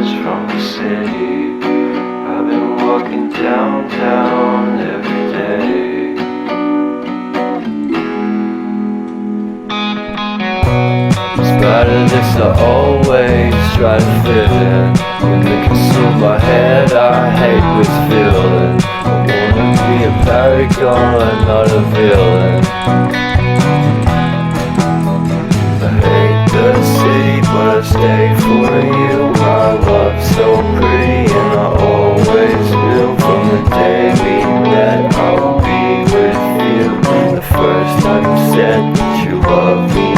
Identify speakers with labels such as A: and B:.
A: hours from the city. I've been walking downtown every day. In spite of this, I always try to fit in. When they consume my head, I hate this feeling. I wanna be a paragon, not a villain. I hate the city, but I stay for you. My love's so pretty, and I always knew from the day we met I would be with you. The first time you said that you loved me,